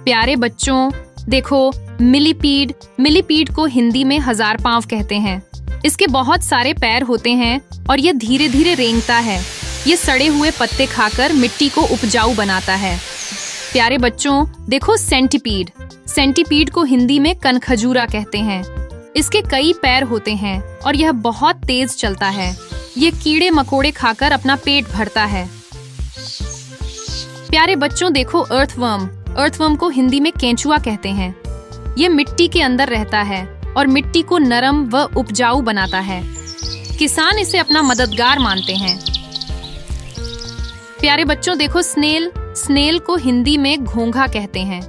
प्यारे बच्चों देखो, मिलीपीड। मिलीपीड को हिंदी में हजार पांव कहते हैं। इसके बहुत सारे पैर होते हैं और ये धीरे धीरे रेंगता है। ये सड़े हुए पत्ते खाकर मिट्टी को उपजाऊ बनाता है। प्यारे बच्चों देखो, सेंटीपीड। सेंटीपीड को हिंदी में कनखजूरा कहते हैं। इसके कई पैर होते हैं और यह बहुत तेज चलता है। ये कीड़े मकोड़े खाकर अपना पेट भरता है। प्यारे बच्चों देखो, अर्थवर्म। अर्थवर्म को हिंदी में केंचुआ कहते हैं। ये मिट्टी के अंदर रहता है और मिट्टी को नरम व उपजाऊ बनाता है। किसान इसे अपना मददगार मानते हैं। प्यारे बच्चों देखो, स्नेल। स्नेल को हिंदी में घोंघा कहते हैं।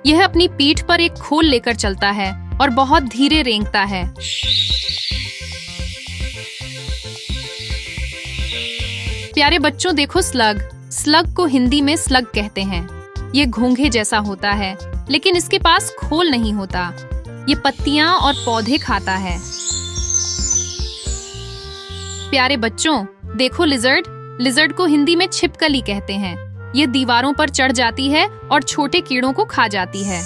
यह अपनी पीठ पर एक खोल लेकर चलता है और बहुत धीरे रेंगता है। प्यारे बच्चों देखो, स्लग। स्लग को हिंदी में स्लग कहते हैं। ये घोंघे जैसा होता है, लेकिन इसके पास खोल नहीं होता। ये पत्तियां और पौधे खाता है। प्यारे बच्चों देखो, लिजर्ड। लिजर्ड को हिंदी में छिपकली कहते हैं। ये दीवारों पर चढ़ जाती है और छोटे कीड़ों को खा जाती है।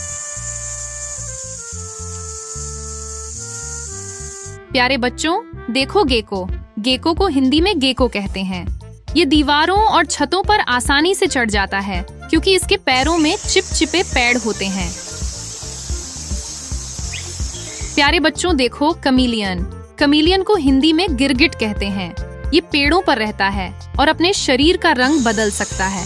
प्यारे बच्चों देखो, गेको। गेको को हिंदी में गेको कहते हैं। ये दीवारों और छतों पर आसानी से चढ़ जाता है क्योंकि इसके पैरों में चिपचिपे पैड होते हैं। प्यारे बच्चों देखो, कमीलियन। कमीलियन को हिंदी में गिरगिट कहते हैं। ये पेड़ों पर रहता है और अपने शरीर का रंग बदल सकता है।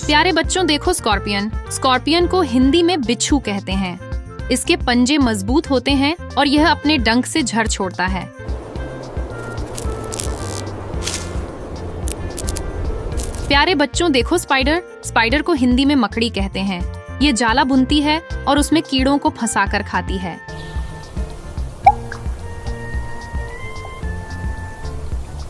प्यारे बच्चों देखो, स्कॉर्पियन। स्कॉर्पियन को हिंदी में बिच्छू कहते हैं। इसके पंजे मजबूत होते हैं और यह अपने डंक से झड़ छोड़ता है। प्यारे बच्चों देखो, स्पाइडर। स्पाइडर को हिंदी में मकड़ी कहते हैं। ये जाला बुनती है और उसमें कीड़ों को फंसाकर खाती है।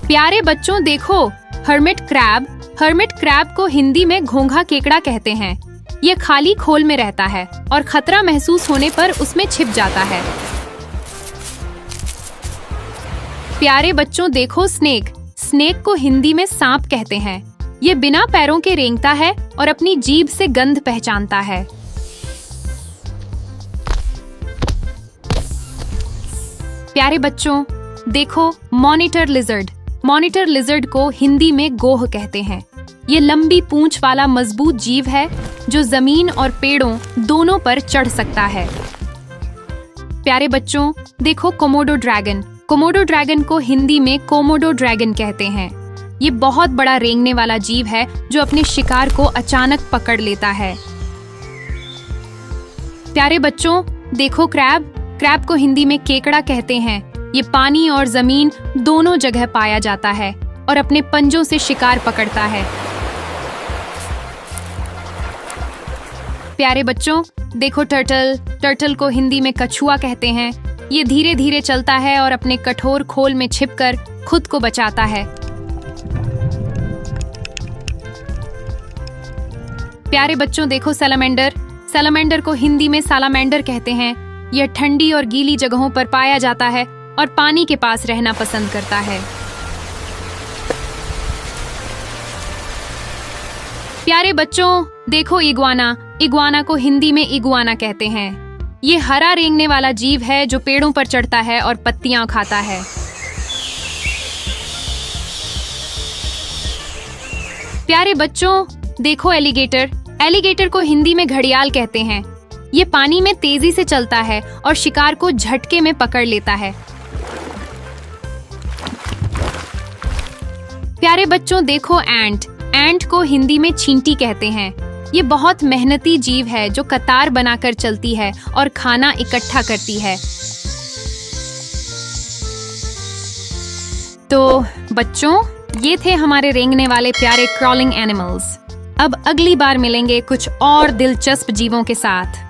प्यारे बच्चों देखो, हर्मिट क्रैब। हर्मिट क्रैब को हिंदी में घोंघा केकड़ा कहते हैं। ये खाली खोल में रहता है और खतरा महसूस होने पर उसमें छिप जाता है। प्यारे बच्चों देखो, स्नेक। स्नेक को हिंदी में सांप कहते हैं। ये बिना पैरों के रेंगता है और अपनी जीभ से गंध पहचानता है। प्यारे बच्चों देखो, मॉनिटर लिजर्ड। मॉनिटर लिजर्ड को हिंदी में गोह कहते हैं। ये लंबी पूंछ वाला मजबूत जीव है जो जमीन और पेड़ों दोनों पर चढ़ सकता है। प्यारे बच्चों देखो, कोमोडो ड्रैगन। कोमोडो ड्रैगन को हिंदी में कोमोडो ड्रैगन कहते हैं। ये बहुत बड़ा रेंगने वाला जीव है जो अपने शिकार को अचानक पकड़ लेता है। प्यारे बच्चों देखो, क्रैब। क्रैब को हिंदी में केकड़ा कहते हैं। ये पानी और जमीन दोनों जगह पाया जाता है और अपने पंजों से शिकार पकड़ता है। प्यारे बच्चों देखो, टर्टल। टर्टल को हिंदी में कछुआ कहते हैं। ये धीरे धीरे चलता है और अपने कठोर खोल में छिपकर खुद को बचाता है। प्यारे बच्चों देखो, सैलामेंडर। सैलामेंडर को हिंदी में सालामेंडर कहते हैं। यह ठंडी और गीली जगहों पर पाया जाता है और पानी के पास रहना पसंद करता है। प्यारे बच्चों देखो, इग्वाना। इग्वाना को हिंदी में इगुआना कहते हैं। ये हरा रेंगने वाला जीव है जो पेड़ों पर चढ़ता है और पत्तियां खाता है। प्यारे बच्चों देखो, एलिगेटर। एलिगेटर को हिंदी में घड़ियाल कहते हैं। ये पानी में तेजी से चलता है और शिकार को झटके में पकड़ लेता है। प्यारे बच्चों देखो, एंट। एंट को हिंदी में चींटी कहते हैं। ये बहुत मेहनती जीव है जो कतार बनाकर चलती है और खाना इकट्ठा करती है। तो बच्चों, ये थे हमारे रेंगने वाले प्यारे क्रॉलिंग एनिमल्स। अब अगली बार मिलेंगे कुछ और दिलचस्प जीवों के साथ।